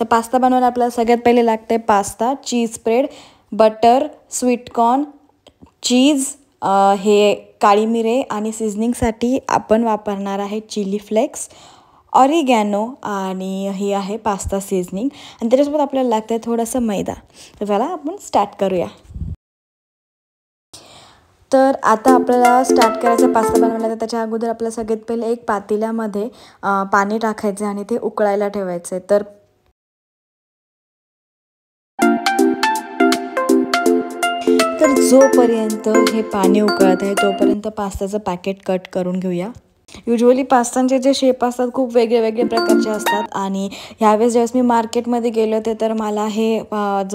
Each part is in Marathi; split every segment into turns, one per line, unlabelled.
तर पास्ता बनवायला आपल्याला सगळ्यात पहिले लागते पास्ता, चीज स्प्रेड, बटर, स्वीट कॉर्न, चीज, हे काळी मिरे आणि सीझनिंगसाठी आपण वापरणार आहे चिली फ्लेक्स, ऑरिगॅनो आणि ही आहे पास्ता सीझनिंग. आणि त्याच्यासोबत आपल्याला लागतं आहे थोडंसं मैदा. तर चला आपण स्टार्ट करूया. तर आता आपल्याला स्टार्ट करायचं पास्ता बनवायला. तर त्याच्या अगोदर आपल्याला सगळ्यात पहिले एक पातेल्यामध्ये पाणी टाकायचं आणि ते उकळायला ठेवायचं आहे. तर जोपर्यंत हे पाणी उकळत आहे तोपर्यंत पास्त्याचं पॅकेट कट करून घेऊया. युजली पास्तांचे जे शेप असतात खूप वेगळे वेगळे प्रकारचे असतात आणि ह्यावेळेस ज्यावेळेस मी मार्केटमध्ये गेले होते तर मला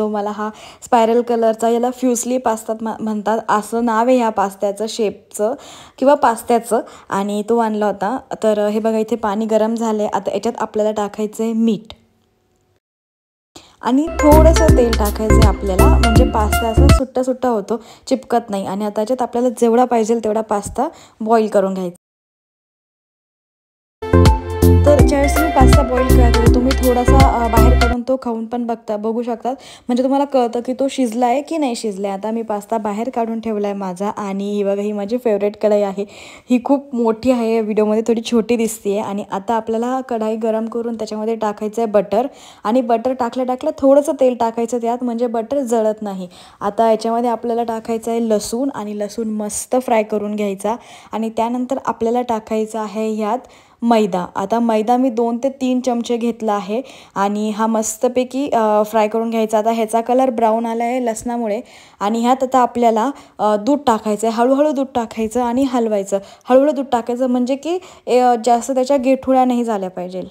मला हा स्पायरल कलरचा, याला फ्युसली पास्ता म्हणतात असं नाव आहे ह्या पास्त्याचं, शेपचं किंवा पास्त्याचं, आणि तो आणला होता. तर हे बघा इथे पाणी गरम झाले. आता याच्यात आपल्याला टाकायचं आहे मीठ आणि थोडंसं तेल टाकायचं आहे आपल्याला, म्हणजे पास्ता असा सुट्टा सुट्टा होतो, चिपकत नाही. आणि आता याच्यात आपल्याला जेवढा पाहिजे तेवढा पास्ता बॉईल करून घ्यायचा. तर ज्यावेळेस तुम्ही पास्ता बॉईल करता तुम्ही थोडासा बाहेर काढून तो खाऊन पण बघू शकतात, म्हणजे तुम्हाला कळतं की तो शिजला आहे की नाही शिजला आहे. आता मी पास्ता बाहेर काढून ठेवला आहे माझा, आणि ही बघा ही माझी फेवरेट कढई आहे. ही खूप मोठी आहे, व्हिडिओमध्ये थोडी छोटी दिसते. आणि आता आपल्याला कढाई गरम करून त्याच्यामध्ये टाकायचं आहे बटर, आणि बटर टाकल्या थोडंसं तेल टाकायचं त्यात, म्हणजे बटर जळत नाही. आता याच्यामध्ये आपल्याला टाकायचं आहे लसूण, आणि लसूण मस्त फ्राय करून घ्यायचा. आणि त्यानंतर आपल्याला टाकायचं आहे ह्यात मैदा. आता मैदा मी 2 ते 3 चमचे घेतला आहे आणि हा मस्तपैकी फ्राय करून घ्यायचा. आता ह्याचा कलर ब्राऊन आला आहे लसणामुळे. आणि ह्यात आता आपल्याला दूध टाकायचं आहे. हळूहळू दूध टाकायचं आणि हलवायचं. हळूहळू दूध टाकायचं म्हणजे की जास्त त्याच्या गेठुळ्या नाही झाल्या पाहिजे.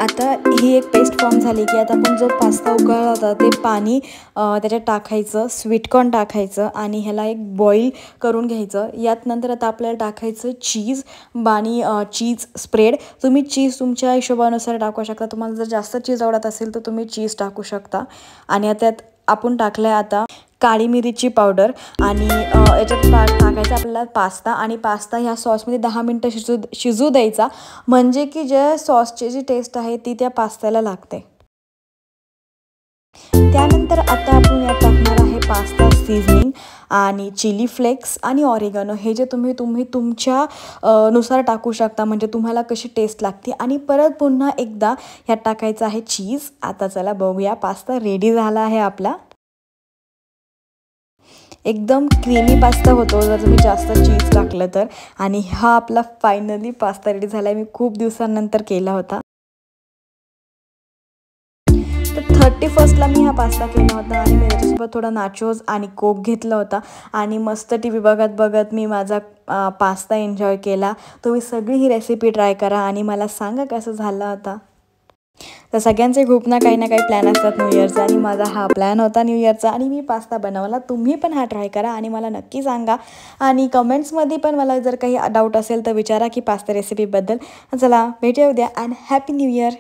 आता ही एक पेस्ट फॉर्म झाली की आता आपण जो पास्ता उकळला होता ते पाणी त्याच्यात टाकायचं, स्वीटकॉर्न टाकायचं आणि ह्याला एक बॉईल करून घ्यायचं. यात नंतर आता आपल्याला टाकायचं चीज आणि चीज स्प्रेड. तुम्ही चीज तुमच्या हिशोबानुसार टाकू शकता. तुम्हाला जर जास्त चीज आवडत असेल तर तुम्ही चीज टाकू शकता. आणि त्यात आपण टाकलं आहे आता काळी मिरीची पावडर, आणि याच्यात टाकायचा आपल्याला पास्ता, आणि पास्ता ह्या सॉसमध्ये 10 मिनटं शिजू द्यायचा, म्हणजे की जे सॉसची जी टेस्ट आहे ती त्या पास्त्याला लागते. त्यानंतर आता आपण यात टाकणार आहे पास्ता सीझनिंग आणि चिली फ्लेक्स आणि ऑरिगॅनो. हे जे तुम्ही तुमच्या नुसार टाकू शकता, म्हणजे तुम्हाला कशी टेस्ट लागते. आणि परत पुन्हा एकदा ह्यात टाकायचं आहे चीज. आता चला बघूया, पास्ता रेडी झाला आहे आपला. एकदम क्रीमी पास्ता होतो जर तुम्ही जास्त चीज टाकलं तर. आणि हा आपला फायनली पास्ता रेडी झाला आहे. मी खूप दिवसांनंतर केला होता. तर 31st मी हा पास्ता केला होता आणि मी त्याच्यासोबत थोडा नाचोज आणि कोक घेतला होता आणि मस्त TV बघत बघत मी माझा पास्ता एन्जॉय केला. तुम्ही सगळी ही रेसिपी ट्राय करा आणि मला सांगा कसं झालं होता. तर सगळ्यांचे खूप ना काही प्लॅन असतात न्यू इयरचा, आणि माझा हा प्लॅन होता न्यू इयरचा आणि मी पास्ता बनवला. तुम्ही पण हा ट्राय करा आणि मला नक्की सांगा. आणि कमेंट्समध्ये पण मला जर काही डाऊट असेल तर विचारा की पास्ता रेसिपीबद्दल. चला भेटूया उद्या, अँड हॅपी न्यू इयर.